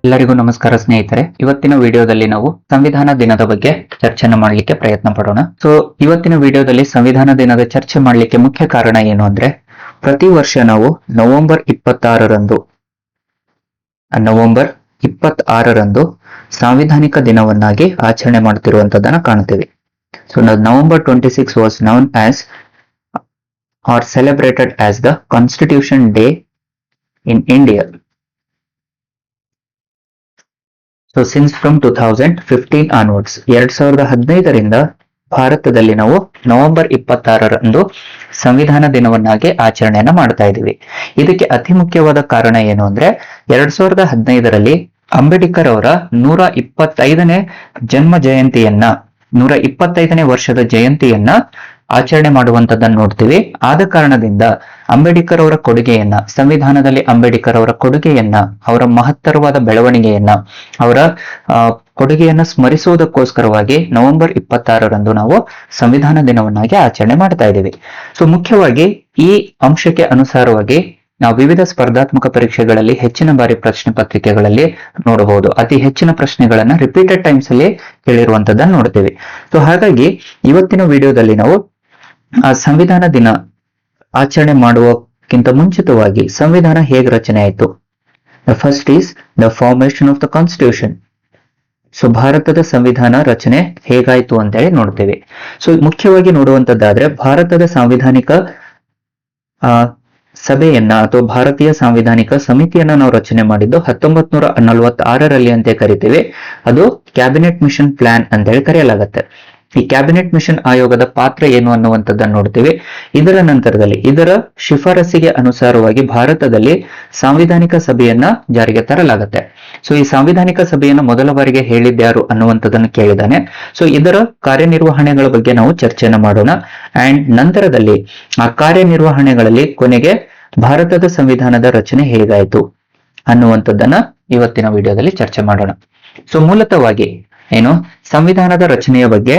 ಎಲ್ಲರಿಗೂ ನಮಸ್ಕಾರ ಸ್ನೇಹಿತರೆ. ಇವತ್ತಿನ ವಿಡಿಯೋದಲ್ಲಿ ನಾವು ಸಂವಿಧಾನ ದಿನದ ಬಗ್ಗೆ ಚರ್ಚೆಯನ್ನು ಮಾಡಲಿಕ್ಕೆ ಪ್ರಯತ್ನ ಪಡೋಣ. ಇವತ್ತಿನ ವಿಡಿಯೋದಲ್ಲಿ ಸಂವಿಧಾನ ದಿನದ ಚರ್ಚೆ ಮಾಡಲಿಕ್ಕೆ ಮುಖ್ಯ ಕಾರಣ ಏನು ಅಂದ್ರೆ, ಪ್ರತಿ ವರ್ಷ ನಾವು ನವೆಂಬರ್ 26ರಂದು ಸಾಂವಿಧಾನಿಕ ದಿನವನ್ನಾಗಿ ಆಚರಣೆ ಮಾಡುತ್ತಿರುವಂತದ್ದನ್ನ ಕಾಣ್ತೀವಿ. November 26 was known as or celebrated as the Constitution Day in India. Since from 2015 onwards, 2015ರಿಂದ ಭಾರತದಲ್ಲಿ ನಾವು ನವೆಂಬರ್ 26ರಂದು ಸಂವಿಧಾನ ದಿನವನ್ನಾಗಿ ಆಚರಣೆಯನ್ನ ಮಾಡ್ತಾ ಇದ್ದೀವಿ. ಇದಕ್ಕೆ ಅತಿ ಮುಖ್ಯವಾದ ಕಾರಣ ಏನು ಅಂದ್ರೆ, 2015ರಲ್ಲಿ ಅಂಬೇಡ್ಕರ್ ಅವರ 125ನೇ ಜನ್ಮ ಜಯಂತಿಯನ್ನ 125ನೇ ವರ್ಷದ ಜಯಂತಿಯನ್ನ ಆಚರಣೆ ಮಾಡುವಂತದ್ದನ್ನು ನೋಡ್ತೀವಿ. ಆದ ಕಾರಣದಿಂದ ಅಂಬೇಡ್ಕರ್ ಅವರ ಕೊಡುಗೆಯನ್ನ, ಸಂವಿಧಾನದಲ್ಲಿ ಅಂಬೇಡ್ಕರ್ ಅವರ ಕೊಡುಗೆಯನ್ನ, ಅವರ ಮಹತ್ತರವಾದ ಬೆಳವಣಿಗೆಯನ್ನ, ಅವರ ಕೊಡುಗೆಯನ್ನ ಸ್ಮರಿಸುವುದಕ್ಕೋಸ್ಕರವಾಗಿ ನವೆಂಬರ್ 26ರಂದು ನಾವು ಸಂವಿಧಾನ ದಿನವನ್ನಾಗಿ ಆಚರಣೆ ಮಾಡ್ತಾ ಇದ್ದೀವಿ. ಮುಖ್ಯವಾಗಿ ಈ ಅಂಶಕ್ಕೆ ಅನುಸಾರವಾಗಿ ನಾವು ವಿವಿಧ ಸ್ಪರ್ಧಾತ್ಮಕ ಪರೀಕ್ಷೆಗಳಲ್ಲಿ ಹೆಚ್ಚಿನ ಬಾರಿ ಪ್ರಶ್ನೆ ಪತ್ರಿಕೆಗಳಲ್ಲಿ ನೋಡಬಹುದು. ಅತಿ ಹೆಚ್ಚಿನ ಪ್ರಶ್ನೆಗಳನ್ನ ರಿಪೀಟೆಡ್ ಟೈಮ್ಸ್ ಅಲ್ಲಿ ಕೇಳಿರುವಂತದ್ದನ್ನು ನೋಡ್ತೀವಿ. ಹಾಗಾಗಿ ಇವತ್ತಿನ ವಿಡಿಯೋದಲ್ಲಿ ನಾವು ಆ ಸಂವಿಧಾನ ದಿನ ಆಚರಣೆ ಮಾಡುವಕ್ಕಿಂತ ಮುಂಚಿತವಾಗಿ ಸಂವಿಧಾನ ಹೇಗೆ ರಚನೆ ಆಯಿತು. The first is the formation of the constitution. ಭಾರತದ ಸಂವಿಧಾನ ರಚನೆ ಹೇಗಾಯ್ತು ಅಂತ ಹೇಳಿ ನೋಡ್ತೇವೆ. ಮುಖ್ಯವಾಗಿ ನೋಡುವಂತದ್ದಾದ್ರೆ, ಭಾರತದ ಸಾಂವಿಧಾನಿಕ ಸಭೆಯನ್ನ ಅಥವಾ ಭಾರತೀಯ ಸಾಂವಿಧಾನಿಕ ಸಮಿತಿಯನ್ನ ನಾವು ರಚನೆ ಮಾಡಿದ್ದು 1946ರಲ್ಲಿ ಅಂತ ಕರಿತೀವಿ. ಅದು ಕ್ಯಾಬಿನೆಟ್ ಮಿಷನ್ ಪ್ಲಾನ್ ಅಂತ ಹೇಳಿ ಕರೆಯಲಾಗುತ್ತೆ. ಈ ಕ್ಯಾಬಿನೆಟ್ ಮಿಷನ್ ಆಯೋಗದ ಪಾತ್ರ ಏನು ಅನ್ನುವಂಥದ್ದನ್ನು ನೋಡ್ತೀವಿ. ಇದರ ನಂತರದಲ್ಲಿ ಇದರ ಶಿಫಾರಸಿಗೆ ಅನುಸಾರವಾಗಿ ಭಾರತದಲ್ಲಿ ಸಾಂವಿಧಾನಿಕ ಸಭೆಯನ್ನ ಜಾರಿಗೆ ತರಲಾಗುತ್ತೆ. ಈ ಸಾಂವಿಧಾನಿಕ ಸಭೆಯನ್ನ ಮೊದಲ ಬಾರಿಗೆ ಹೇಳಿದ್ಯಾರು ಅನ್ನುವಂಥದ್ದನ್ನು ಕೇಳಿದಾನೆ. ಇದರ ಕಾರ್ಯನಿರ್ವಹಣೆಗಳ ಬಗ್ಗೆ ನಾವು ಚರ್ಚೆಯನ್ನು ಮಾಡೋಣ. ಅಂಡ್ ನಂತರದಲ್ಲಿ ಆ ಕಾರ್ಯನಿರ್ವಹಣೆಗಳಲ್ಲಿ ಕೊನೆಗೆ ಭಾರತದ ಸಂವಿಧಾನದ ರಚನೆ ಹೇಗಾಯಿತು ಅನ್ನುವಂಥದ್ದನ್ನ ಇವತ್ತಿನ ವಿಡಿಯೋದಲ್ಲಿ ಚರ್ಚೆ ಮಾಡೋಣ. ಮೂಲತಃವಾಗಿ ಏನು, ಸಂವಿಧಾನದ ರಚನೆಯ ಬಗ್ಗೆ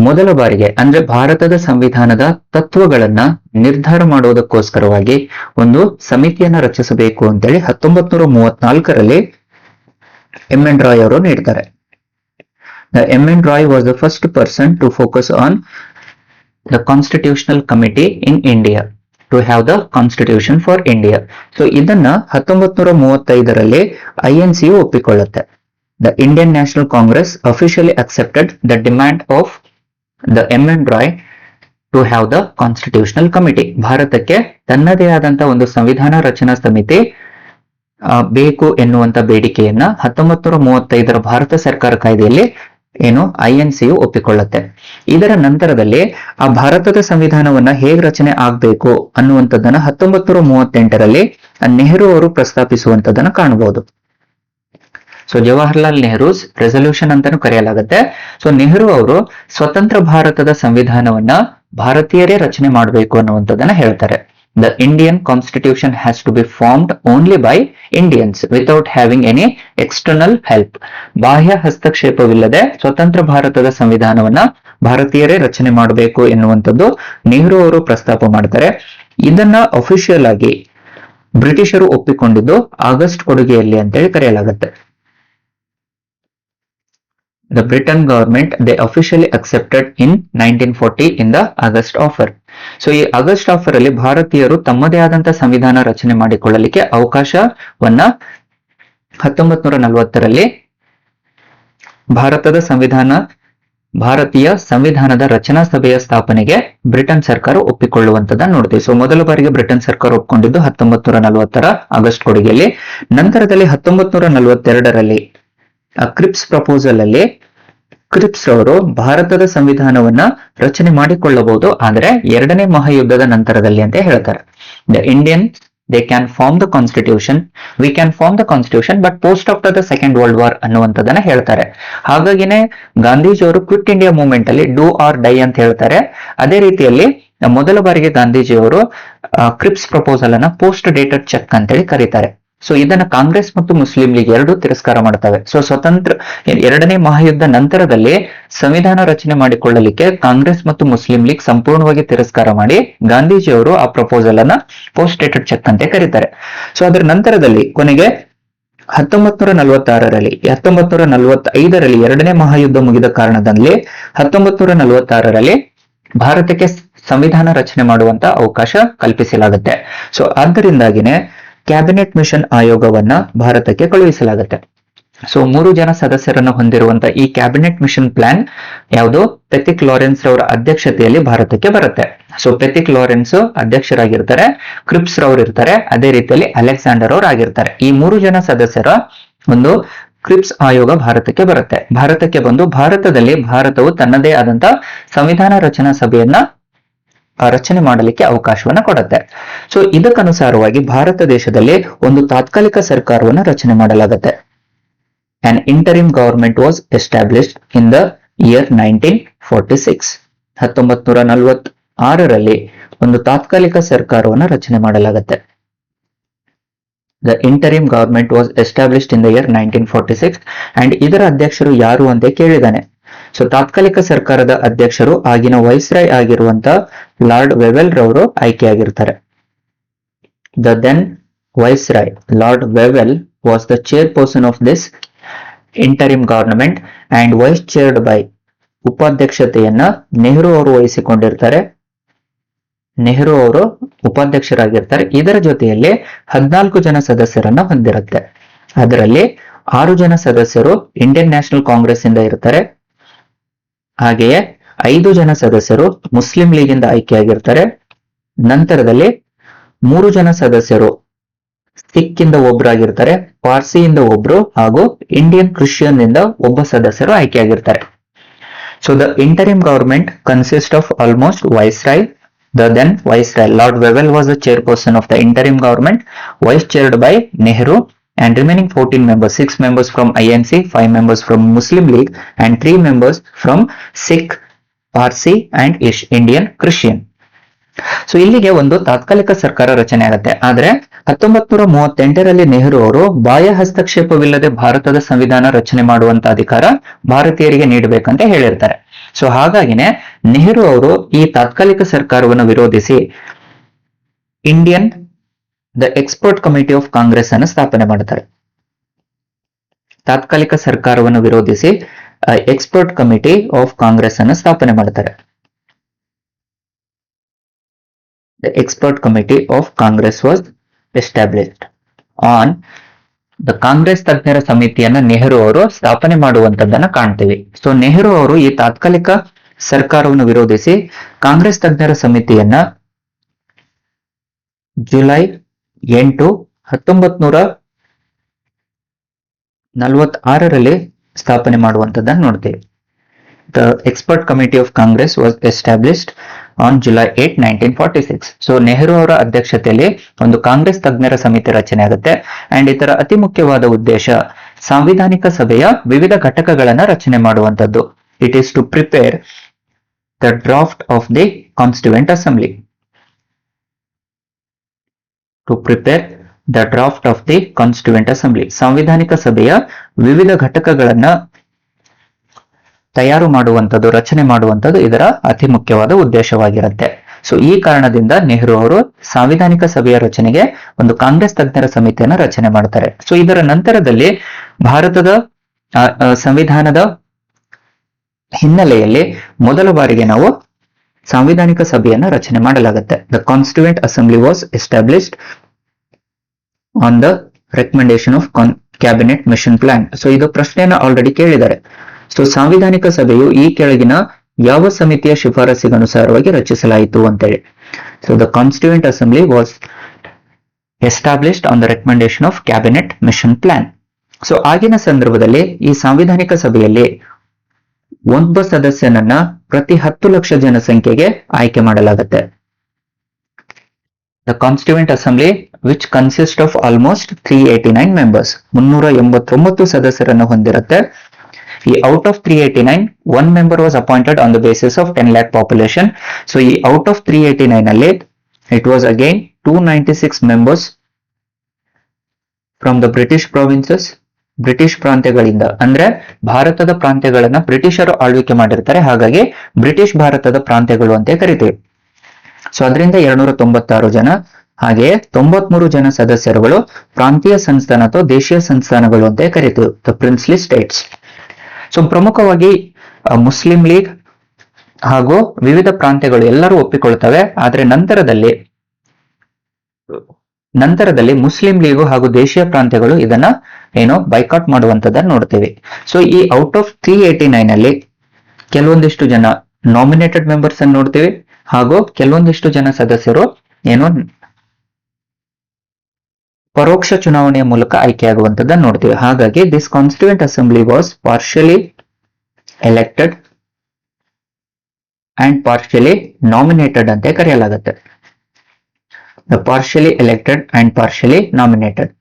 ಮೊದಲ ಬಾರಿಗೆ ಅಂದ್ರೆ ಭಾರತದ ಸಂವಿಧಾನದ ತತ್ವಗಳನ್ನ ನಿರ್ಧಾರ ಮಾಡುವುದಕ್ಕೋಸ್ಕರವಾಗಿ ಒಂದು ಸಮಿತಿಯನ್ನ ರಚಿಸಬೇಕು ಅಂತೇಳಿ 1934ರಲ್ಲಿ M.N. ರಾಯ್ ಅವರು ನೀಡ್ತಾರೆ. M.N. Roy was the first person to focus on the constitutional committee in India to have the constitution for India. ಇದನ್ನ 1935ರಲ್ಲಿ INC ಒಪ್ಪಿಕೊಳ್ಳುತ್ತೆ. The Indian National Congress officially accepted the demand of the M.N. Roy to have the Constitutional Committee. ಭಾರತಕ್ಕೆ ತನ್ನದೇ ಆದಂತ ಒಂದು ಸಂವಿಧಾನ ರಚನಾ ಸಮಿತಿ ಬೇಕು ಎನ್ನುವಂತ ಬೇಡಿಕೆಯನ್ನ 1935ರ ಭಾರತ ಸರ್ಕಾರ ಕಾಯ್ದೆಯಲ್ಲಿ ಏನು INC ಒಪ್ಪಿಕೊಳ್ಳುತ್ತೆ. ಇದರ ನಂತರದಲ್ಲಿ ಆ ಭಾರತದ ಸಂವಿಧಾನವನ್ನ ಹೇಗೆ ರಚನೆ ಆಗ್ಬೇಕು ಅನ್ನುವಂಥದ್ದನ್ನ 1938ರಲ್ಲಿ ನೆಹರು ಅವರು ಪ್ರಸ್ತಾಪಿಸುವಂತದನ್ನ ಕಾಣಬಹುದು. ಜವಾಹರ್ಲಾಲ್ ನೆಹರೂಸ್ ರೆಸಲ್ಯೂಷನ್ ಅಂತಾನು ಕರೆಯಲಾಗುತ್ತೆ. ನೆಹರು ಅವರು ಸ್ವತಂತ್ರ ಭಾರತದ ಸಂವಿಧಾನವನ್ನ ಭಾರತೀಯರೇ ರಚನೆ ಮಾಡಬೇಕು ಅನ್ನುವಂಥದ್ದನ್ನ ಹೇಳ್ತಾರೆ. The Indian constitution has to be formed only by Indians without having any external help. ಬಾಹ್ಯ ಹಸ್ತಕ್ಷೇಪವಿಲ್ಲದೆ ಸ್ವತಂತ್ರ ಭಾರತದ ಸಂವಿಧಾನವನ್ನ ಭಾರತೀಯರೇ ರಚನೆ ಮಾಡಬೇಕು ಎನ್ನುವಂಥದ್ದು ನೆಹರು ಅವರು ಪ್ರಸ್ತಾಪ ಮಾಡ್ತಾರೆ. ಇದನ್ನ ಅಫಿಷಿಯಲ್ ಆಗಿ ಬ್ರಿಟಿಷರು ಒಪ್ಪಿಕೊಂಡಿದ್ದು ಆಗಸ್ಟ್ ಕೊಡುಗೆಯಲ್ಲಿ ಅಂತೇಳಿ ಕರೆಯಲಾಗುತ್ತೆ. The Britain government they officially accepted in 1940 in the August offer. ಈ ಆಗಸ್ಟ್ ಆಫರ್ ಅಲ್ಲಿ ಭಾರತೀಯರು ತಮ್ಮದೇ ಆದಂತ ಸಂವಿಧಾನ ರಚನೆ ಮಾಡಿಕೊಳ್ಳಲಿಕ್ಕೆ ಅವಕಾಶವನ್ನ 1940ರಲ್ಲಿ ಭಾರತೀಯ ಸಂವಿಧಾನದ ರಚನಾ ಸಭೆಯ ಸ್ಥಾಪನೆಗೆ ಬ್ರಿಟನ್ ಸರ್ಕಾರ ಒಪ್ಪಿಕೊಳ್ಳುವಂತದನ್ನ ನೋಡ್ತೀವಿ. ಮೊದಲ ಬಾರಿಗೆ ಬ್ರಿಟನ್ ಸರ್ಕಾರ ಒಪ್ಪಿಕೊಂಡಿದ್ದು 1940ರ ಆಗಸ್ಟ್ ಕೊಡುಗೆಯಲ್ಲಿ. ನಂತರದಲ್ಲಿ 1942ರಲ್ಲಿ ಕ್ರಿಪ್ಸ್ ಪ್ರಪೋಸಲ್ ಅಲ್ಲಿ ಕ್ರಿಪ್ಸ್ ಅವರು ಭಾರತದ ಸಂವಿಧಾನವನ್ನ ರಚನೆ ಮಾಡಿಕೊಳ್ಳಬಹುದು, ಆದ್ರೆ ಎರಡನೇ ಮಹಾಯುದ್ಧದ ನಂತರದಲ್ಲಿ ಅಂತ ಹೇಳ್ತಾರೆ. The Indian they can form the constitution, we can form the constitution but post after the second world war ಅನ್ನುವಂಥದ್ದನ್ನ ಹೇಳ್ತಾರೆ. ಹಾಗಾಗಿನೇ ಗಾಂಧೀಜಿಯವರು ಕ್ವಿಟ್ ಇಂಡಿಯಾ ಮೂವ್ಮೆಂಟ್ ಅಲ್ಲಿ ಡೂ ಆರ್ ಡೈ ಅಂತ ಹೇಳ್ತಾರೆ. ಅದೇ ರೀತಿಯಲ್ಲಿ ಮೊದಲ ಬಾರಿಗೆ ಗಾಂಧೀಜಿಯವರು ಕ್ರಿಪ್ಸ್ ಪ್ರಪೋಸಲ್ ಅನ್ನ ಪೋಸ್ಟ್ ಡೇಟೆಡ್ ಚೆಕ್ ಅಂತೇಳಿ ಕರೀತಾರೆ. ಇದನ್ನ ಕಾಂಗ್ರೆಸ್ ಮತ್ತು ಮುಸ್ಲಿಂ ಲೀಗ್ ಎರಡು ತಿರಸ್ಕಾರ ಮಾಡ್ತವೆ. ಸ್ವತಂತ್ರ ಎರಡನೇ ಮಹಾಯುದ್ಧ ನಂತರದಲ್ಲಿ ಸಂವಿಧಾನ ರಚನೆ ಮಾಡಿಕೊಳ್ಳಲಿಕ್ಕೆ ಕಾಂಗ್ರೆಸ್ ಮತ್ತು ಮುಸ್ಲಿಂ ಲೀಗ್ ಸಂಪೂರ್ಣವಾಗಿ ತಿರಸ್ಕಾರ ಮಾಡಿ ಗಾಂಧೀಜಿಯವರು ಆ ಪ್ರಪೋಸಲ್ ಅನ್ನ ಪೋಸ್ಟ್ ಡೇಟೆಡ್ ಚೆಕ್ ಅಂತ ಕರೀತಾರೆ. ಅದರ ನಂತರದಲ್ಲಿ ಕೊನೆಗೆ 1945ರಲ್ಲಿ ಎರಡನೇ ಮಹಾಯುದ್ಧ ಮುಗಿದ ಕಾರಣದಲ್ಲಿ 1946ರಲ್ಲಿ ಭಾರತಕ್ಕೆ ಸಂವಿಧಾನ ರಚನೆ ಮಾಡುವಂತ ಅವಕಾಶ ಕಲ್ಪಿಸಲಾಗುತ್ತೆ. ಸೊ ಆದ್ದರಿಂದಾಗಿನೇ ಕ್ಯಾಬಿನೆಟ್ ಮಿಷನ್ ಆಯೋಗವನ್ನ ಭಾರತಕ್ಕೆ ಕಳುಹಿಸಲಾಗುತ್ತೆ. ಸೊ 3 ಜನ ಸದಸ್ಯರನ್ನು ಹೊಂದಿರುವಂತ ಈ ಕ್ಯಾಬಿನೆಟ್ ಮಿಷನ್ ಪ್ಲಾನ್ ಯಾವುದು ಪೆಥಿಕ್ ಲಾರೆನ್ಸ್ ರವರ ಅಧ್ಯಕ್ಷತೆಯಲ್ಲಿ ಭಾರತಕ್ಕೆ ಬರುತ್ತೆ. ಸೊ ಪೆಥಿಕ್ ಲಾರೆನ್ಸ್ ಅಧ್ಯಕ್ಷರಾಗಿರ್ತಾರೆ, ಕ್ರಿಪ್ಸ್ ರವರು ಇರ್ತಾರೆ, ಅದೇ ರೀತಿಯಲ್ಲಿ ಅಲೆಕ್ಸಾಂಡರ್ ಅವರು ಆಗಿರ್ತಾರೆ. ಈ 3 ಜನ ಸದಸ್ಯರ ಒಂದು ಕ್ರಿಪ್ಸ್ ಆಯೋಗ ಭಾರತಕ್ಕೆ ಬರುತ್ತೆ. ಭಾರತಕ್ಕೆ ಬಂದು ಭಾರತದಲ್ಲಿ ಭಾರತವು ತನ್ನದೇ ಆದಂತ ಸಂವಿಧಾನ ರಚನಾ ಸಭೆಯನ್ನ ರಚನೆ ಮಾಡಲಿಕ್ಕೆ ಅವಕಾಶವನ್ನ ಕೊಡುತ್ತೆ. ಸೊ ಇದಕ್ಕನುಸಾರವಾಗಿ ಭಾರತ ದೇಶದಲ್ಲಿ ಒಂದು ತಾತ್ಕಾಲಿಕ ಸರ್ಕಾರವನ್ನು ರಚನೆ ಮಾಡಲಾಗುತ್ತೆ. An interim government was established in the year 1946. 1946ರಲ್ಲಿ ಒಂದು ತಾತ್ಕಾಲಿಕ ಸರ್ಕಾರವನ್ನು ರಚನೆ ಮಾಡಲಾಗುತ್ತೆ. The interim government was established in the year 1946 and ಇದರ ಅಧ್ಯಕ್ಷರು ಯಾರು ಅಂತ ಕೇಳಿದಾನೆ. ಸೊ ತಾತ್ಕಾಲಿಕ ಸರ್ಕಾರದ ಅಧ್ಯಕ್ಷರು ಆಗಿನ ವೈಸ್ರಾಯ್ ಆಗಿರುವಂತ ಲಾರ್ಡ್ ವೆವೆಲ್ ರವರು ಆಯ್ಕೆಯಾಗಿರ್ತಾರೆ. The then viceroy Lord Wavell was the chairperson of this interim government and vice chaired by ಉಪಾಧ್ಯಕ್ಷತೆಯನ್ನ Nehru ಅವರು ವಹಿಸಿಕೊಂಡಿರ್ತಾರೆ. ನೆಹರು ಅವರು ಉಪಾಧ್ಯಕ್ಷರಾಗಿರ್ತಾರೆ. ಇದರ ಜೊತೆಯಲ್ಲಿ 14 ಜನ ಸದಸ್ಯರನ್ನ ಹೊಂದಿರುತ್ತೆ. ಅದರಲ್ಲಿ 6 ಜನ ಸದಸ್ಯರು ಇಂಡಿಯನ್ ನ್ಯಾಷನಲ್ ಕಾಂಗ್ರೆಸ್ ಇಂದ ಇರ್ತಾರೆ. ಹಾಗೆಯೇ 5 ಜನ ಸದಸ್ಯರು ಮುಸ್ಲಿಂ ಲೀಗ್ ಇಂದ ಆಯ್ಕೆಯಾಗಿರ್ತಾರೆ. ನಂತರದಲ್ಲಿ 3 ಜನ ಸದಸ್ಯರು ಸಿಖ್ ಇಂದ ಒಬ್ಬರಾಗಿರ್ತಾರೆ, ಪಾರ್ಸಿಯಿಂದ ಒಬ್ರು ಹಾಗೂ ಇಂಡಿಯನ್ ಕ್ರಿಶ್ಚಿಯನ್ ಇಂದ ಒಬ್ಬ ಸದಸ್ಯರು ಆಯ್ಕೆಯಾಗಿರ್ತಾರೆ. So the interim government consist of almost viceroy. The then Viceroy Lord Wavell was the chairperson of the interim government, vice chaired by Nehru, and remaining 14 members, 6 members from INC, 5 members from Muslim League, and 3 members from Sikh, Parsi, and Indian Christian. So ಇಲ್ಲಿಗೆ ಒಂದು ತಾತ್ಕಾಲಿಕ ಸರ್ಕಾರ ರಚನೆ ಆಗುತ್ತೆ. ಆದ್ರೆ 1938ರಲ್ಲಿ ನೆಹರು ಅವರು ಬಾಹ್ಯ ಹಸ್ತಕ್ಷೇಪವಿಲ್ಲದೆ ಭಾರತದ ಸಂವಿಧಾನ ರಚನೆ ಮಾಡುವಂತ ಅಧಿಕಾರ ಭಾರತೀಯರಿಗೆ ನೀಡಬೇಕಂತ ಹೇಳಿರ್ತಾರೆ. ಸೊ ಹಾಗಾಗಿನೇ ನೆಹರು ಅವರು ಈ ತಾತ್ಕಾಲಿಕ ಸರ್ಕಾರವನ್ನು ವಿರೋಧಿಸಿ the expert committee of Congress ಅನ್ನು ಸ್ಥಾಪನೆ ಮಾಡ್ತಾರೆ. ತಾತ್ಕಾಲಿಕ ಸರ್ಕಾರವನ್ನು ವಿರೋಧಿಸಿ ಎಕ್ಸ್ಪರ್ಟ್ ಕಮಿಟಿ ಆಫ್ ಕಾಂಗ್ರೆಸ್ ಅನ್ನು ಸ್ಥಾಪನೆ ಮಾಡ್ತಾರೆ. The expert committee of Congress was established on the Congress ತಜ್ಞರ ಸಮಿತಿಯನ್ನ ನೆಹರು ಅವರು ಸ್ಥಾಪನೆ ಮಾಡುವಂತದ್ದನ್ನ ಕಾಣ್ತೀವಿ. ಸೊ ನೆಹರು ಅವರು ಈ ತಾತ್ಕಾಲಿಕ ಸರ್ಕಾರವನ್ನು ವಿರೋಧಿಸಿ ಕಾಂಗ್ರೆಸ್ ತಜ್ಞರ ಸಮಿತಿಯನ್ನ ಜುಲೈ 8, 1946ರಲ್ಲಿ ಸ್ಥಾಪನೆ ಮಾಡುವಂತದ್ದನ್ನ ನೋಡ್ತೀವಿ. The expert committee of Congress was established on July 8, 1946. So Nehru ಅವರ ಅಧ್ಯಕ್ಷತೆಯಲ್ಲಿ ಒಂದು ಕಾಂಗ್ರೆಸ್ ತಜ್ಞರ ಸಮಿತಿ ರಚನೆ ಆಗುತ್ತೆ. ಅಂಡ್ ಇದರ ಅತಿ ಮುಖ್ಯವಾದ ಉದ್ದೇಶ ಸಾಂವಿಧಾನಿಕ ಸಭೆಯ ವಿವಿಧ ಘಟಕಗಳನ್ನ ರಚನೆ ಮಾಡುವಂತದ್ದು. It is to prepare the draft of the constituent assembly. To prepare the draft of the constituent assembly. ಸಾಂವಿಧಾನಿಕ ಸಭೆಯ ವಿವಿಧ ಘಟಕಗಳನ್ನ ತಯಾರು ಮಾಡುವಂಥದ್ದು, ರಚನೆ ಮಾಡುವಂಥದ್ದು ಇದರ ಅತಿ ಮುಖ್ಯವಾದ ಉದ್ದೇಶವಾಗಿರುತ್ತೆ. ಸೊ ಈ ಕಾರಣದಿಂದ ನೆಹರು ಅವರು ಸಾಂವಿಧಾನಿಕ ಸಭೆಯ ರಚನೆಗೆ ಒಂದು ಕಾಂಗ್ರೆಸ್ ತಜ್ಞರ ಸಮಿತಿಯನ್ನು ರಚನೆ ಮಾಡ್ತಾರೆ. ಸೊ ಇದರ ನಂತರದಲ್ಲಿ ಭಾರತದ ಸಂವಿಧಾನದ ಹಿನ್ನೆಲೆಯಲ್ಲಿ ಮೊದಲ ಬಾರಿಗೆ ನಾವು ಸಾಂವಿಧಾನಿಕ ಸಭೆಯನ್ನ ರಚನೆ ಮಾಡಲಾಗುತ್ತೆ. The constituent assembly was established on the recommendation of cabinet mission plan. So ಇದು ಪ್ರಶ್ನೆಯನ್ನ ಆಲ್ರೆಡಿ ಕೇಳಿದ್ದಾರೆ. ಸೊ ಸಾಂವಿಧಾನಿಕ ಸಭೆಯು ಈ ಕೆಳಗಿನ ಯಾವ ಸಮಿತಿಯ ಶಿಫಾರಸಿಗನುಸಾರವಾಗಿ ರಚಿಸಲಾಯಿತು ಅಂತೇಳಿ. So the constituent assembly was established on the recommendation of cabinet mission plan. So ಆಗಿನ ಸಂದರ್ಭದಲ್ಲಿ ಈ ಸಾಂವಿಧಾನಿಕ ಸಭೆಯಲ್ಲಿ ಒಬ್ಬ ಸದಸ್ಯನನ್ನ ಪ್ರತಿ 10 ಲಕ್ಷ ಜನಸಂಖ್ಯೆಗೆ ಆಯ್ಕೆ ಮಾಡಲಾಗುತ್ತೆ. The constituent Assembly which consist of almost 389 members, 389 ಸದಸ್ಯರನ್ನು ಹೊಂದಿರುತ್ತೆ. ಈ out of 389, 1 member was appointed on the basis of 10 lakh population. So ಈ ಔಟ್ ಆಫ್ 389 ಅಲ್ಲಿ it was again 296 members from the British provinces. British ಪ್ರಾಂತ್ಯಗಳಿಂದ, ಅಂದ್ರೆ ಭಾರತದ ಪ್ರಾಂತ್ಯಗಳನ್ನ ಬ್ರಿಟಿಷರು ಆಳ್ವಿಕೆ ಮಾಡಿರ್ತಾರೆ, ಹಾಗಾಗಿ ಬ್ರಿಟಿಷ್ ಭಾರತದ ಪ್ರಾಂತ್ಯಗಳು ಅಂತ ಕರಿತೀವಿ. ಸೊ ಅದರಿಂದ 296 ಜನ. ಹಾಗೆಯೇ 93 ಜನ ಸದಸ್ಯರುಗಳು ಪ್ರಾಂತೀಯ ಸಂಸ್ಥಾನ ಅಥವಾ ದೇಶೀಯ ಸಂಸ್ಥಾನಗಳು ಅಂತ ಕರಿತೀವಿ, ದ ಪ್ರಿನ್ಸ್ಲಿ ಸ್ಟೇಟ್ಸ್. ಸೊ ಪ್ರಮುಖವಾಗಿ ಮುಸ್ಲಿಂ ಲೀಗ್ ಹಾಗೂ ವಿವಿಧ ಪ್ರಾಂತ್ಯಗಳು ಎಲ್ಲರೂ ಒಪ್ಪಿಕೊಳ್ತವೆ. ಆದ್ರೆ ನಂತರದಲ್ಲಿ ಮುಸ್ಲಿಂ ಲೀಗು ಹಾಗೂ ದೇಶೀಯ ಪ್ರಾಂತ್ಯಗಳು ಇದನ್ನ ಬೈಕಾಟ್ ಮಾಡುವಂತದನ್ನ ನೋಡ್ತೀವಿ. ಸೊ ಈ ಔಟ್ ಆಫ್ 389 ಅಲ್ಲಿ ಕೆಲವೊಂದಿಷ್ಟು ಜನ ನಾಮಿನೇಟೆಡ್ ಮೆಂಬರ್ಸ್ ಅನ್ನು ನೋಡ್ತೀವಿ, ಹಾಗೂ ಕೆಲವೊಂದಿಷ್ಟು ಜನ ಸದಸ್ಯರು ಪರೋಕ್ಷ ಚುನಾವಣೆಯ ಮೂಲಕ ಆಯ್ಕೆಯಾಗುವಂತದ್ದನ್ನು ನೋಡ್ತೀವಿ. ಹಾಗಾಗಿ this Constituent assembly was partially elected and partially nominated ಅಂತ ಕರೆಯಲಾಗುತ್ತೆ. The partially elected and partially nominated.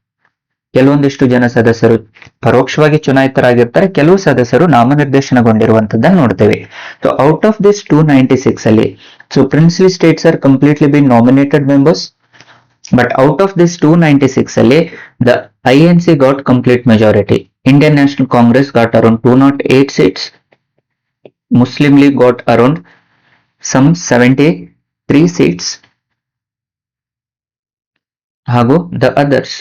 ಕೆಲವೊಂದಿಷ್ಟು ಜನ ಸದಸ್ಯರು ಪರೋಕ್ಷವಾಗಿ ಚುನಾಯಿತರಾಗಿರ್ತಾರೆ, ಕೆಲವು ಸದಸ್ಯರು ನಾಮನಿರ್ದೇಶನಗೊಂಡಿರುವಂತದ್ದನ್ನು ನೋಡ್ತೇವೆ. ಸೊ ಔಟ್ ಆಫ್ ದಿಸ್ 296 ಅಲ್ಲಿ, so princely states are completely been nominated members, but out of this 296 ಅಲ್ಲಿ the INC got complete majority. Indian National Congress got around 208 seats. Muslim League got around some 73 seats, ಹಾಗೂ ದ ಅದರ್ಸ್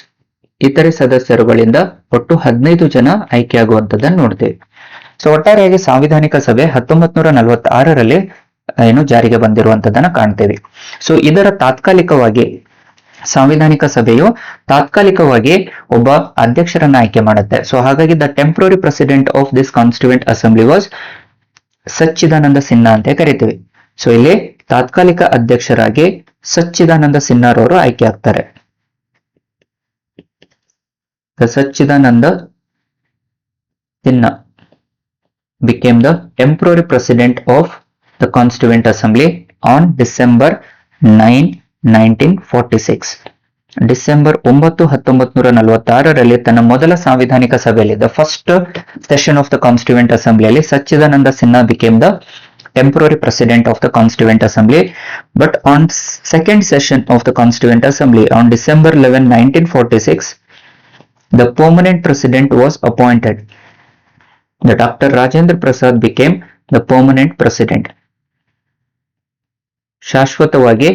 ಇತರೆ ಸದಸ್ಯರುಗಳಿಂದ ಒಟ್ಟು 15 ಜನ ಆಯ್ಕೆಯಾಗುವಂತದ್ದನ್ನು ನೋಡ್ತೇವೆ. ಸೊ ಒಟ್ಟಾರೆಯಾಗಿ ಸಾಂವಿಧಾನಿಕ ಸಭೆ 1946ರಲ್ಲಿ ಜಾರಿಗೆ ಬಂದಿರುವಂತದನ್ನ ಕಾಣ್ತೇವೆ. ಸೊ ಇದರ ಸಾಂವಿಧಾನಿಕ ಸಭೆಯು ತಾತ್ಕಾಲಿಕವಾಗಿ ಒಬ್ಬ ಅಧ್ಯಕ್ಷರನ್ನ ಆಯ್ಕೆ ಮಾಡುತ್ತೆ. ಸೊ ಹಾಗಾಗಿ the temporary president of this Constituent assembly was Sachchidananda Sinha ಅಂತ ಕರಿತೀವಿ. ಸೊ ಇಲ್ಲಿ ತಾತ್ಕಾಲಿಕ ಅಧ್ಯಕ್ಷರಾಗಿ ಸಚ್ಚಿದಾನಂದ ಸಿನ್ಹಾರವರು ಆಯ್ಕೆ ಆಗ್ತಾರೆ. ಸಚ್ಚಿದಾನಂದ Sinha became the temporary president of the Constituent Assembly on December 9, 1946. December 9, 1946ರಲ್ಲಿ ತನ್ನ ಮೊದಲ ಸಾಂವಿಧಾನಿಕ ಸಭೆಯಲ್ಲಿ, the first session of the ಕಾನ್ಸ್ಟಿಟ್ಯೂಯೆಂಟ್ ಅಸೆಂಬ್ಲಿಯಲ್ಲಿ Sachchidananda Sinha became the temporary president of the Constituent Assembly. But on second session of the Constituent Assembly on December 11, 1946, the permanent president was appointed. The Dr. Rajendra Prasad became the permanent president. ಶಾಶ್ವತವಾಗಿ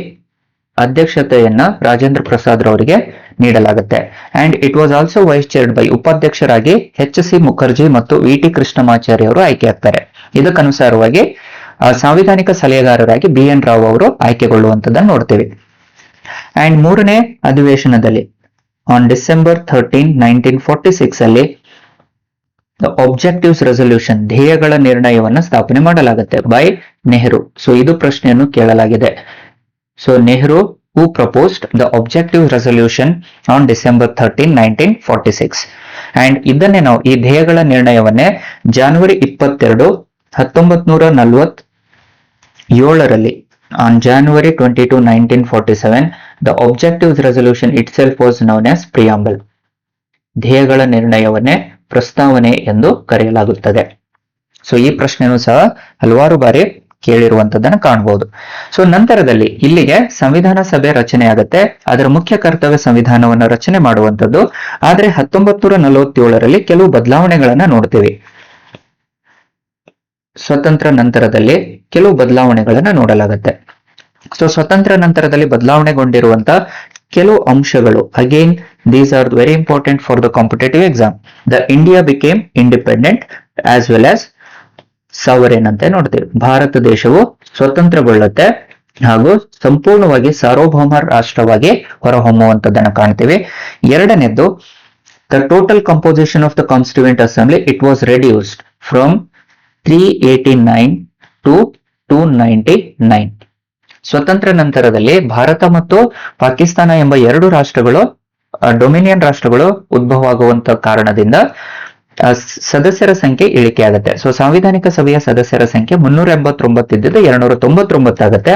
ಅಧ್ಯಕ್ಷತೆಯನ್ನ ರಾಜೇಂದ್ರ ಪ್ರಸಾದ್ ರವರಿಗೆ ನೀಡಲಾಗುತ್ತೆ. And it was also vice chaired by, ಉಪಾಧ್ಯಕ್ಷರಾಗಿ HC Mukherjee ಮತ್ತು VT Krishnamachari ಅವರು ಆಯ್ಕೆಯಾಗ್ತಾರೆ. ಇದಕ್ಕನುಸಾರವಾಗಿ ಸಾಂವಿಧಾನಿಕ ಸಲಹೆಗಾರರಾಗಿ BN Rao ಅವರು ಆಯ್ಕೆಗೊಳ್ಳುವಂತದ್ದನ್ನು ನೋಡ್ತೇವೆ. And ಮೂರನೇ ಅಧಿವೇಶನದಲ್ಲಿ ಆನ್ ಡಿಸೆಂಬರ್ 13, 1946 ಅಲ್ಲಿ ಆಬ್ಜೆಕ್ಟಿವ್ಸ್ ರೆಸಲ್ಯೂಷನ್, ಧ್ಯೇಯಗಳ ನಿರ್ಣಯವನ್ನ ಸ್ಥಾಪನೆ ಮಾಡಲಾಗುತ್ತೆ ಬೈ ನೆಹರು. ಸೊ ಇದು ಪ್ರಶ್ನೆಯನ್ನು ಕೇಳಲಾಗಿದೆ. So Nehru who proposed the objective resolution on December 13, 1946. And ಇದನ್ನೇ ನಾವು ಈ ಧ್ಯೇಯಗಳ ನಿರ್ಣಯವನ್ನೇ January 22, 1947ರಲ್ಲಿ on January 22, 1947, the objectives resolution itself was known as preamble. ಧ್ಯೇಯಗಳ ನಿರ್ಣಯವನ್ನೇ ಪ್ರಸ್ತಾವನೆ ಎಂದು ಕರೆಯಲಾಗುತ್ತದೆ. ಸೊ ಈ ಪ್ರಶ್ನೆಯನ್ನು ಸಹ ಹಲವಾರು ಬಾರಿ ಕೇಳಿರುವಂತದ್ದನ್ನು ಕಾಣಬಹುದು. ಸೊ ನಂತರದಲ್ಲಿ ಇಲ್ಲಿಗೆ ಸಂವಿಧಾನ ಸಭೆ ರಚನೆ ಆಗುತ್ತೆ. ಅದರ ಮುಖ್ಯ ಕರ್ತವ್ಯ ಸಂವಿಧಾನವನ್ನು ರಚನೆ ಮಾಡುವಂತದ್ದು. ಆದ್ರೆ 1947ರಲ್ಲಿ ಕೆಲವು ಬದಲಾವಣೆಗಳನ್ನ ನೋಡ್ತೀವಿ. ಸ್ವತಂತ್ರ ನಂತರದಲ್ಲಿ ಕೆಲವು ಬದಲಾವಣೆಗಳನ್ನ ನೋಡಲಾಗುತ್ತೆ. ಸೊ ಸ್ವತಂತ್ರ ನಂತರದಲ್ಲಿ ಬದಲಾವಣೆಗೊಂಡಿರುವಂತ ಕೆಲವು ಅಂಶಗಳು, again these are very important for the competitive exam. The India became independent as well as ಸಾವರೇನ್ ಅಂತ ನೋಡ್ತೀವಿ. ಭಾರತ ದೇಶವು ಸ್ವತಂತ್ರಗೊಳ್ಳುತ್ತೆ ಹಾಗೂ ಸಂಪೂರ್ಣವಾಗಿ ಸಾರ್ವಭೌಮ ರಾಷ್ಟ್ರವಾಗಿ ಹೊರಹೊಮ್ಮುವಂತದ್ದನ್ನ ಕಾಣ್ತೀವಿ. ಎರಡನೇದ್ದು, the total composition of the constituent assembly it was reduced from 389 to 299. ಸ್ವತಂತ್ರ ನಂತರದಲ್ಲಿ ಭಾರತ ಮತ್ತು ಪಾಕಿಸ್ತಾನ ಎಂಬ ಎರಡು ರಾಷ್ಟ್ರಗಳು, ಡೊಮಿನಿಯನ್ ರಾಷ್ಟ್ರಗಳು ಉದ್ಭವ ಆಗುವಂತ ಕಾರಣದಿಂದ ಸದಸ್ಯರ ಸಂಖ್ಯೆ ಇಳಿಕೆ ಆಗುತ್ತೆ. ಸೊ ಸಾಂವಿಧಾನಿಕ ಸಭೆಯ ಸದಸ್ಯರ ಸಂಖ್ಯೆ 389 ಇದ್ದಿದ್ದು 299 ಆಗುತ್ತೆ.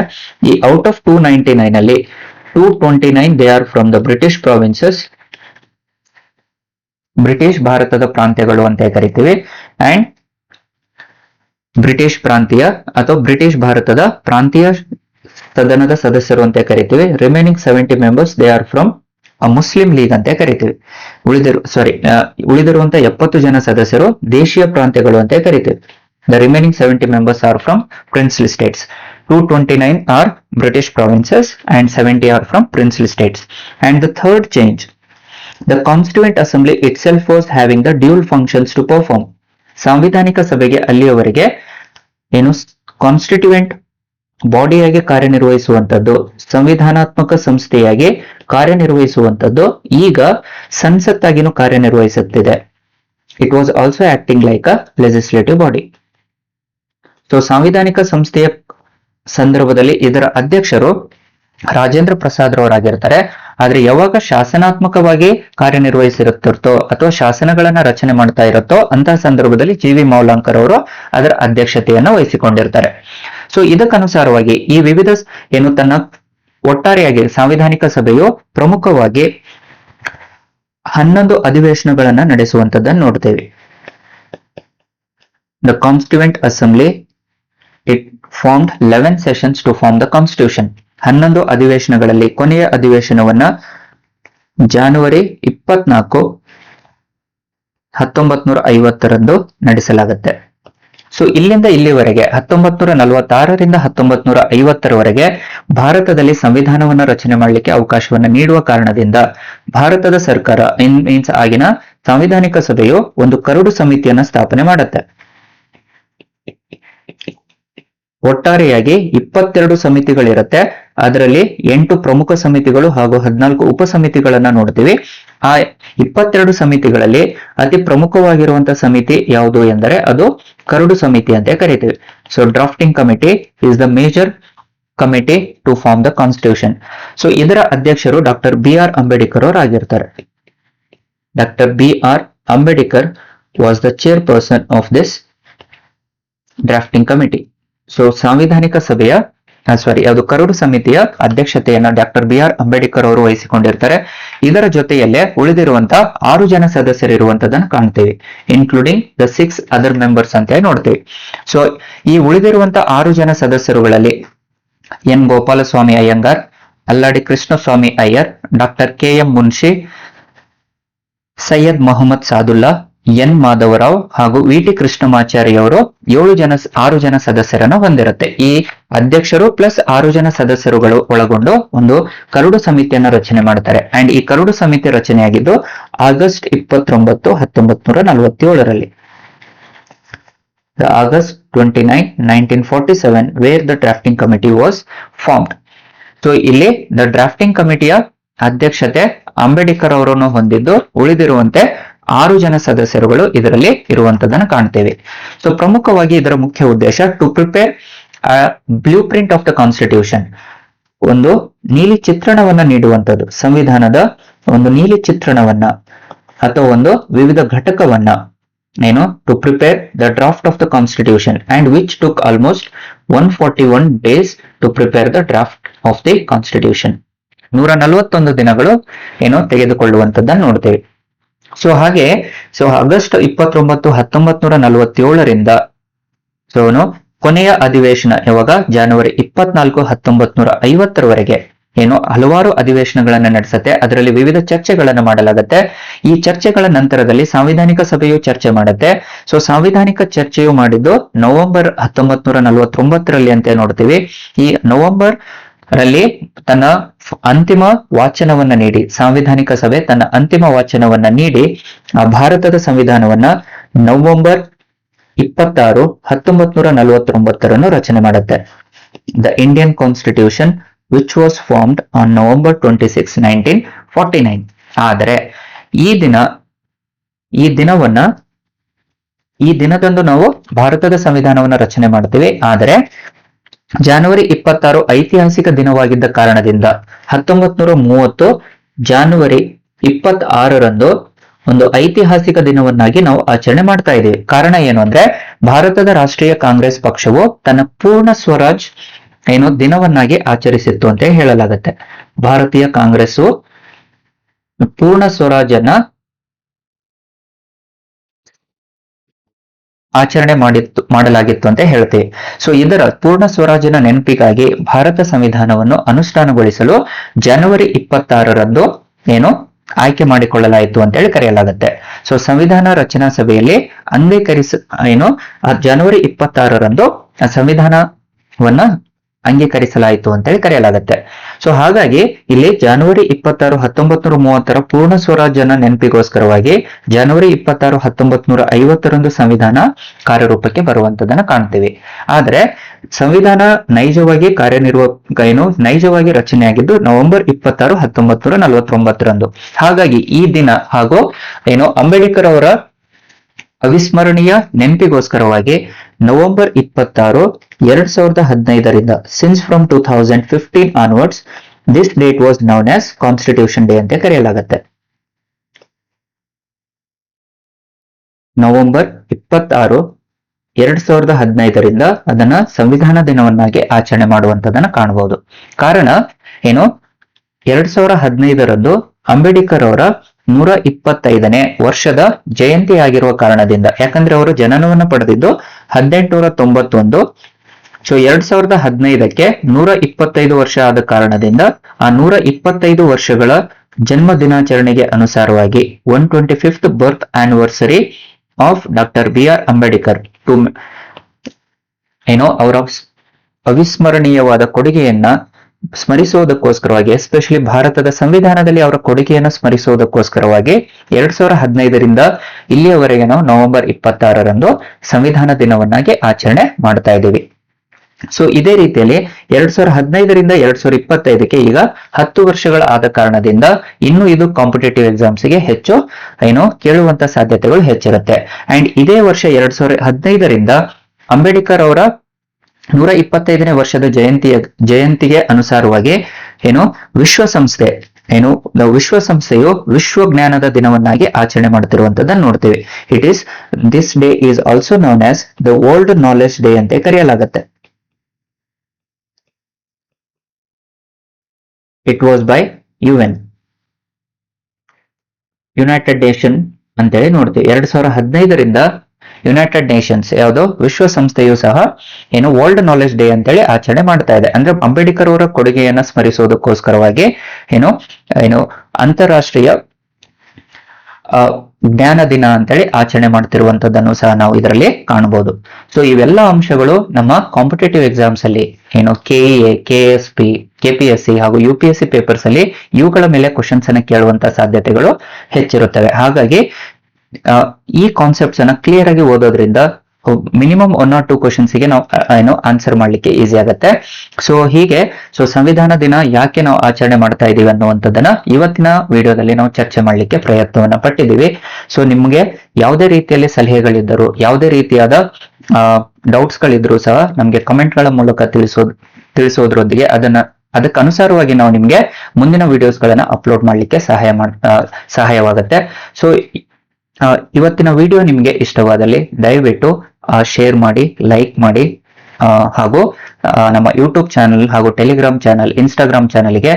ಈ ಔಟ್ ಆಫ್ 299 ಅಲ್ಲಿ 229 they are from the British provinces, British ಭಾರತದ ಪ್ರಾಂತ್ಯಗಳು ಅಂತ ಕರಿತೀವಿ. ಅಂಡ್ ಬ್ರಿಟಿಷ್ ಪ್ರಾಂತೀಯ ಅಥವಾ ಬ್ರಿಟಿಷ್ ಭಾರತದ ಪ್ರಾಂತೀಯ ಸದನದ ಸದಸ್ಯರು ಅಂತ ಕರಿತೀವಿ. Remaining 70 members they are from Muslim league ಅಂತ ಕರಿತೀವಿ. ಉಳಿದಿರುವಂತ 70 ಜನ ಸದಸ್ಯರು ದೇಶೀಯ ಪ್ರಾಂತ್ಯಗಳು ಅಂತ ಕರಿತೀವಿ. The remaining 70 members are from princely States. 229 are British provinces and 70 are from princely states. And the third change, the Constituent Assembly itself was having the dual functions to perform. ಸಾಂವಿಧಾನಿಕ ಸಭೆಗೆ ಅಲ್ಲಿಯವರೆಗೆ ಏನು ಕಾನ್ಸ್ಟಿಟ್ಯೂಯೆಂಟ್ ಬಾಡಿಯಾಗಿ ಕಾರ್ಯನಿರ್ವಹಿಸುವಂತದ್ದು, ಸಂವಿಧಾನಾತ್ಮಕ ಸಂಸ್ಥೆಯಾಗಿ ಕಾರ್ಯನಿರ್ವಹಿಸುವಂತದ್ದು ಈಗ ಸಂಸತ್ತಾಗಿನೂ ಕಾರ್ಯನಿರ್ವಹಿಸುತ್ತಿದೆ. It was also acting like a legislative body. So ಸಾಂವಿಧಾನಿಕ ಸಂಸ್ಥೆಯ ಸಂದರ್ಭದಲ್ಲಿ ಇದರ ಅಧ್ಯಕ್ಷರು ರಾಜೇಂದ್ರ ಪ್ರಸಾದ್ ರವರಾಗಿರ್ತಾರೆ. ಆದ್ರೆ ಯಾವಾಗ ಶಾಸನಾತ್ಮಕವಾಗಿ ಕಾರ್ಯನಿರ್ವಹಿಸಿರುತ್ತಿರ್ತೋ ಅಥವಾ ಶಾಸನಗಳನ್ನ ರಚನೆ ಮಾಡ್ತಾ ಇರುತ್ತೋ ಅಂತಹ ಸಂದರ್ಭದಲ್ಲಿ ಜಿ.ವಿ. ಮೌಲಾಂಕರ್ ಅವರು ಅದರ ಅಧ್ಯಕ್ಷತೆಯನ್ನ ವಹಿಸಿಕೊಂಡಿರ್ತಾರೆ. ಸೊ ಇದಕ್ಕನುಸಾರವಾಗಿ ಈ ವಿವಿಧ ಏನು ತನ್ನ ಒಟ್ಟಾರೆಯಾಗಿ ಸಾಂವಿಧಾನಿಕ ಸಭೆಯು ಪ್ರಮುಖವಾಗಿ 11 ಅಧಿವೇಶನಗಳನ್ನ ನಡೆಸುವಂತದ್ದನ್ನು ನೋಡ್ತೇವೆ. The constituent assembly it formed 11 sessions to form the constitution. 11 ಅಧಿವೇಶನಗಳಲ್ಲಿ ಕೊನೆಯ ಅಧಿವೇಶನವನ್ನ ಜನವರಿ 24, 1950 ನಡೆಸಲಾಗುತ್ತೆ. ಸೊ ಇಲ್ಲಿಂದ ಇಲ್ಲಿವರೆಗೆ 1946ರಿಂದ 1950ರವರೆಗೆ ಭಾರತದಲ್ಲಿ ಸಂವಿಧಾನವನ್ನ ರಚನೆ ಮಾಡಲಿಕ್ಕೆ ಅವಕಾಶವನ್ನ ನೀಡುವ ಕಾರಣದಿಂದ ಭಾರತದ ಸರ್ಕಾರ ಮೀನ್ಸ್ ಆಗಿನ ಸಾಂವಿಧಾನಿಕ ಸಭೆಯು ಒಂದು ಕರಡು ಸಮಿತಿಯನ್ನ ಸ್ಥಾಪನೆ ಮಾಡುತ್ತೆ. ಒಟ್ಟಾರೆಯಾಗಿ 22 ಸಮಿತಿಗಳಿರುತ್ತೆ. ಅದರಲ್ಲಿ 8 ಪ್ರಮುಖ ಸಮಿತಿಗಳು ಹಾಗೂ 14 ಉಪ ಸಮಿತಿಗಳನ್ನ ನೋಡ್ತೀವಿ. ಆ 22 ಸಮಿತಿಗಳಲ್ಲಿ ಅತಿ ಪ್ರಮುಖವಾಗಿರುವಂತಹ ಸಮಿತಿ ಯಾವುದು ಎಂದರೆ ಅದು ಕರಡು ಸಮಿತಿ ಅಂತ ಕರಿತೀವಿ. So drafting committee is the major committee to form the constitution. So ಇದರ ಅಧ್ಯಕ್ಷರು ಡಾಕ್ಟರ್ ಬಿ.ಆರ್. ಅಂಬೇಡ್ಕರ್ ಅವರು ಆಗಿರ್ತಾರೆ. Doctor B R. Ambedkar was the chairperson of this drafting committee. So ಸಾಂವಿಧಾನಿಕ ಸಭೆಯ ಯಾವುದು ಕರಡು ಸಮಿತಿಯ ಅಧ್ಯಕ್ಷತೆಯನ್ನ ಡಾಕ್ಟರ್ ಬಿ.ಆರ್. ಅಂಬೇಡ್ಕರ್ ಅವರು ವಹಿಸಿಕೊಂಡಿರ್ತಾರೆ. ಇದರ ಜೊತೆಯಲ್ಲೇ ಉಳಿದಿರುವಂತಹ 6 ಜನ ಸದಸ್ಯರಿರುವಂತದನ್ನು ಕಾಣ್ತೇವೆ, ಇನ್ಕ್ಲೂಡಿಂಗ್ ದ 6 ಅದರ್ ಮೆಂಬರ್ಸ್ ಅಂತ ನೋಡ್ತೇವೆ. ಸೊ ಈ ಉಳಿದಿರುವಂತಹ 6 ಜನ ಸದಸ್ಯರುಗಳಲ್ಲಿ N. Gopalaswami Ayyangar, Alladi Krishnaswami Iyer, doctor K M. Munshi, Syed Mohammad Saadulla, N. Madhavrao ಹಾಗೂ ವಿ.ಟಿ. ಕೃಷ್ಣಮಾಚಾರ್ಯ ಅವರು 6 ಜನ ಸದಸ್ಯರನ್ನ ಹೊಂದಿರುತ್ತೆ. ಈ ಅಧ್ಯಕ್ಷರು ಪ್ಲಸ್ 6 ಜನ ಸದಸ್ಯರುಗಳು ಒಳಗೊಂಡು ಒಂದು ಕರಡು ಸಮಿತಿಯನ್ನ ರಚನೆ ಮಾಡ್ತಾರೆ. ಅಂಡ್ ಈ ಕರಡು ಸಮಿತಿ ರಚನೆಯಾಗಿದ್ದು August 29, 1947ರಲ್ಲಿ. August 29, 1947 where the drafting committee was formed. So ಇಲ್ಲಿ ದ ಡ್ರಾಫ್ಟಿಂಗ್ ಕಮಿಟಿಯ ಅಧ್ಯಕ್ಷತೆ ಅಂಬೇಡ್ಕರ್ ಅವರನ್ನು ಹೊಂದಿದ್ದು ಉಳಿದಿರುವಂತೆ 6 ಜನ ಸದಸ್ಯರುಗಳು ಇದರಲ್ಲಿ ಇರುವಂತದನ್ನ ಕಾಣ್ತೇವೆ. ಸೊ ಪ್ರಮುಖವಾಗಿ ಇದರ ಮುಖ್ಯ ಉದ್ದೇಶ to prepare blueprint of the constitution, ಒಂದು ನೀಲಿ ಚಿತ್ರಣವನ್ನ ನೀಡುವಂತದ್ದು, ಸಂವಿಧಾನದ ಒಂದು ನೀಲಿ ಚಿತ್ರಣವನ್ನ ಅಥವಾ ಒಂದು ವಿವಿಧ ಘಟಕವನ್ನ ಏನು to prepare the draft of the constitution and which took almost 141 days to prepare the draft of the constitution. 141 ದಿನಗಳು ಏನೋ ತೆಗೆದುಕೊಳ್ಳುವಂತದ್ದನ್ನು ನೋಡ್ತೇವೆ. ಸೊ ಹಾಗೆ ಆಗಸ್ಟ್ 29, 1947ರಿಂದ ಕೊನೆಯ ಅಧಿವೇಶನ ಯಾವಾಗ ಜನವರಿ 24, 1950ರವರೆಗೆ ಏನೋ ಹಲವಾರು ಅಧಿವೇಶನಗಳನ್ನ ನಡೆಸುತ್ತೆ. ಅದರಲ್ಲಿ ವಿವಿಧ ಚರ್ಚೆಗಳನ್ನ ಮಾಡಲಾಗುತ್ತೆ. ಈ ಚರ್ಚೆಗಳ ನಂತರದಲ್ಲಿ ಸಾಂವಿಧಾನಿಕ ಸಭೆಯು ಚರ್ಚೆ ಮಾಡುತ್ತೆ. ಸೊ ಸಾಂವಿಧಾನಿಕ ಚರ್ಚೆಯು ಮಾಡಿದ್ದು ನವೆಂಬರ್ 1949ರಲ್ಲಿ ಅಂತ ನೋಡ್ತೀವಿ. ಈ ನವೆಂಬರ್ ರಲ್ಲಿ ತನ್ನ ಅಂತಿಮ ವಾಚನವನ್ನ ನೀಡಿ, ಸಾಂವಿಧಾನಿಕ ಸಭೆ ತನ್ನ ಅಂತಿಮ ವಾಚನವನ್ನ ನೀಡಿ ಭಾರತದ ಸಂವಿಧಾನವನ್ನ ನವೆಂಬರ್ 26, 1949 ರಚನೆ ಮಾಡುತ್ತೆ. The Indian constitution which was formed on November 26, 1949. ಆದರೆ ಈ ದಿನದಂದು ನಾವು ಭಾರತದ ಸಂವಿಧಾನವನ್ನ ರಚನೆ ಮಾಡ್ತೀವಿ. ಆದರೆ ಜನವರಿ 26 ಐತಿಹಾಸಿಕ ದಿನವಾಗಿದ್ದ ಕಾರಣದಿಂದ 1930 ಜನವರಿ 26ರಂದು ಒಂದು ಐತಿಹಾಸಿಕ ದಿನವನ್ನಾಗಿ ನಾವು ಆಚರಣೆ ಮಾಡ್ತಾ ಇದ್ದೀವಿ. ಕಾರಣ ಏನು ಅಂದ್ರೆ ಭಾರತದ ರಾಷ್ಟ್ರೀಯ ಕಾಂಗ್ರೆಸ್ ಪಕ್ಷವು ತನ್ನ ಪೂರ್ಣ ಸ್ವರಾಜ್ ದಿನವನ್ನಾಗಿ ಆಚರಿಸಿತ್ತು ಅಂತ ಹೇಳಲಾಗುತ್ತೆ. ಭಾರತೀಯ ಕಾಂಗ್ರೆಸ್ಸು ಪೂರ್ಣ ಸ್ವರಾಜನ್ನ ಆಚರಣೆ ಮಾಡಲಾಗಿತ್ತು ಅಂತ ಹೇಳ್ತೀವಿ. ಸೊ ಇದರ ಪೂರ್ಣ ಸ್ವರಾಜ್ಯನ ನೆನಪಿಗಾಗಿ ಭಾರತ ಸಂವಿಧಾನವನ್ನು ಅನುಷ್ಠಾನಗೊಳಿಸಲು ಜನವರಿ 26ರಂದು ಆಯ್ಕೆ ಮಾಡಿಕೊಳ್ಳಲಾಯಿತು ಅಂತ ಹೇಳಿ ಕರೆಯಲಾಗುತ್ತೆ. ಸೊ ಸಂವಿಧಾನ ರಚನಾ ಸಭೆಯಲ್ಲಿ ಜನವರಿ 26ರಂದು ಸಂವಿಧಾನವನ್ನ ಅಂಗೀಕರಿಸಲಾಯಿತು ಅಂತೇಳಿ ಕರೆಯಲಾಗುತ್ತೆ. ಸೊ ಹಾಗಾಗಿ ಇಲ್ಲಿ ಜನವರಿ 26, 1930 ಪೂರ್ಣ ಸ್ವರಾಜ್ಯನ ನೆನಪಿಗೋಸ್ಕರವಾಗಿ ಜನವರಿ 26, 1950 ಸಂವಿಧಾನ ಕಾರ್ಯರೂಪಕ್ಕೆ ಬರುವಂತದನ್ನ ಕಾಣ್ತೀವಿ. ಆದ್ರೆ ಸಂವಿಧಾನ ನೈಜವಾಗಿ ನೈಜವಾಗಿ ರಚನೆಯಾಗಿದ್ದು ನವೆಂಬರ್ 26, 1949. ಹಾಗಾಗಿ ಈ ದಿನ ಹಾಗೂ ಅಂಬೇಡ್ಕರ್ ಅವರ ಅವಿಸ್ಮರಣೀಯ ನೆನಪಿಗೋಸ್ಕರವಾಗಿ November 26, 2015 since from 2015 onwards this date was known as Constitution Day ಅಂತ ಕರೆಯಲಾಗುತ್ತೆ. ನವೆಂಬರ್ 26, 2015 ಅದನ್ನ ಸಂವಿಧಾನ ದಿನವನ್ನಾಗಿ ಆಚರಣೆ ಮಾಡುವಂತದನ್ನ ಕಾಣಬಹುದು. ಕಾರಣ 2015 ಅಂಬೇಡ್ಕರ್ ಅವರ 125ನೇ ವರ್ಷದ ಜಯಂತಿ ಆಗಿರುವ ಕಾರಣದಿಂದ, ಯಾಕಂದ್ರೆ ಅವರು ಜನನವನ್ನು ಪಡೆದಿದ್ದು 1891. ಸೊ 2015ಕ್ಕೆ 125 ವರ್ಷ ಆದ ಕಾರಣದಿಂದ ಆ 125 ವರ್ಷಗಳ ಜನ್ಮ ದಿನಾಚರಣೆಗೆ ಅನುಸಾರವಾಗಿ 125th birth anniversary of doctor BR Ambedkar ಅವರ ಅವಿಸ್ಮರಣೀಯವಾದ ಕೊಡುಗೆಯನ್ನ ಸ್ಮರಿಸುವುದಕ್ಕೋಸ್ಕರವಾಗಿ, ಎಸ್ಪೆಷಲಿ ಭಾರತದ ಸಂವಿಧಾನದಲ್ಲಿ ಅವರ ಕೊಡುಗೆಯನ್ನು ಸ್ಮರಿಸುವುದಕ್ಕೋಸ್ಕರವಾಗಿ 2015 ಇಲ್ಲಿಯವರೆಗೆ ನಾವು ನವೆಂಬರ್ 26 ಸಂವಿಧಾನ ದಿನವನ್ನಾಗಿ ಆಚರಣೆ ಮಾಡ್ತಾ ಇದ್ದೀವಿ. ಸೊ ಇದೇ ರೀತಿಯಲ್ಲಿ 2015 2025ಕ್ಕೆ ಈಗ 10 ವರ್ಷಗಳ ಆದ ಕಾರಣದಿಂದ ಇನ್ನು ಇದು ಕಾಂಪಿಟೇಟಿವ್ ಎಕ್ಸಾಮ್ಸ್ ಗೆ ಹೆಚ್ಚು ಕೇಳುವಂತ ಸಾಧ್ಯತೆಗಳು ಹೆಚ್ಚಿರುತ್ತೆ. ಅಂಡ್ ಇದೇ ವರ್ಷ 2015 ಅಂಬೇಡ್ಕರ್ ಅವರ 125ನೇ ವರ್ಷದ ಜಯಂತಿಗೆ ಅನುಸಾರವಾಗಿ ವಿಶ್ವಸಂಸ್ಥೆಯು ವಿಶ್ವಜ್ಞಾನದ ದಿನವನ್ನಾಗಿ ಆಚರಣೆ ಮಾಡುತ್ತಿರುವಂತದ್ದನ್ನು ನೋಡ್ತೀವಿ. This day is also known as the world knowledge day ಅಂತ ಕರೆಯಲಾಗುತ್ತೆ. It was by UN, United nation ಅಂತೇಳಿ ನೋಡ್ತೀವಿ. 2015 ಯುನೈಟೆಡ್ ನೇಷನ್ಸ್ ಯಾವುದು ವಿಶ್ವಸಂಸ್ಥೆಯು ಸಹ ವರ್ಲ್ಡ್ ನಾಲೆಜ್ ಡೇ ಅಂತೇಳಿ ಆಚರಣೆ ಮಾಡ್ತಾ ಇದೆ. ಅಂದ್ರೆ ಅಂಬೇಡ್ಕರ್ ಅವರ ಕೊಡುಗೆಯನ್ನ ಸ್ಮರಿಸುವುದಕ್ಕೋಸ್ಕರವಾಗಿ ಅಂತಾರಾಷ್ಟ್ರೀಯ ಜ್ಞಾನ ದಿನ ಅಂತೇಳಿ ಆಚರಣೆ ಮಾಡ್ತಿರುವಂತದ್ದನ್ನು ಸಹ ನಾವು ಇದರಲ್ಲಿ ಕಾಣಬಹುದು. ಸೊ ಇವೆಲ್ಲ ಅಂಶಗಳು ನಮ್ಮ ಕಾಂಪಿಟೇಟಿವ್ ಎಕ್ಸಾಮ್ಸ್ ಅಲ್ಲಿ KEA, KSP, KPSC ಹಾಗೂ UPSC ಪೇಪರ್ಸ್ ಅಲ್ಲಿ ಇವುಗಳ ಮೇಲೆ ಕ್ವಶನ್ಸ್ ಅನ್ನ ಕೇಳುವಂತ ಸಾಧ್ಯತೆಗಳು ಹೆಚ್ಚಿರುತ್ತವೆ. ಹಾಗಾಗಿ ಈ ಕಾನ್ಸೆಪ್ಟ್ಸ್ ಅನ್ನ ಕ್ಲಿಯರ್ ಆಗಿ ಓದೋದ್ರಿಂದ ಮಿನಿಮಮ್ 1 or 2 ಕ್ವಶನ್ಸ್ ಗೆ ನಾವು ಆನ್ಸರ್ ಮಾಡ್ಲಿಕ್ಕೆ ಈಸಿ ಆಗುತ್ತೆ. ಸೊ ಸಂವಿಧಾನ ದಿನ ಯಾಕೆ ನಾವು ಆಚರಣೆ ಮಾಡ್ತಾ ಇದೀವಿ ಅನ್ನುವಂಥದ್ದನ್ನ ಇವತ್ತಿನ ವಿಡಿಯೋದಲ್ಲಿ ನಾವು ಚರ್ಚೆ ಮಾಡ್ಲಿಕ್ಕೆ ಪ್ರಯತ್ನವನ್ನ ಪಟ್ಟಿದ್ದೀವಿ. ಸೊ ನಿಮ್ಗೆ ಯಾವುದೇ ರೀತಿಯಲ್ಲಿ ಸಲಹೆಗಳಿದ್ದರು, ಯಾವುದೇ ರೀತಿಯಾದ ಡೌಟ್ಸ್ ಗಳಿದ್ರು ಸಹ ನಮ್ಗೆ ಕಮೆಂಟ್ ಗಳ ಮೂಲಕ ತಿಳಿಸೋದ್ರೊಂದಿಗೆ ಅದಕ್ಕೆ ಅನುಸಾರವಾಗಿ ನಾವು ನಿಮ್ಗೆ ಮುಂದಿನ ವಿಡಿಯೋಸ್ ಗಳನ್ನ ಅಪ್ಲೋಡ್ ಮಾಡ್ಲಿಕ್ಕೆ ಸಹಾಯವಾಗುತ್ತೆ. ಸೊ ಇವತ್ತಿನ ವಿಡಿಯೋ ನಿಮ್ಗೆ ಇಷ್ಟವಾದಲ್ಲಿ ದಯವಿಟ್ಟು ಶೇರ್ ಮಾಡಿ, ಲೈಕ್ ಮಾಡಿ, ಹಾಗೂ ನಮ್ಮ ಯೂಟ್ಯೂಬ್ ಚಾನಲ್ ಹಾಗೂ ಟೆಲಿಗ್ರಾಮ್ ಚಾನಲ್, ಇನ್ಸ್ಟಾಗ್ರಾಮ್ ಚಾನಲ್ಗೆ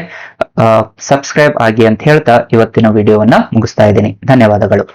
ಸಬ್ಸ್ಕ್ರೈಬ್ ಆಗಿ ಅಂತ ಹೇಳ್ತಾ ಇವತ್ತಿನ ವಿಡಿಯೋವನ್ನ ಮುಗಿಸ್ತಾ ಇದ್ದೀನಿ. ಧನ್ಯವಾದಗಳು.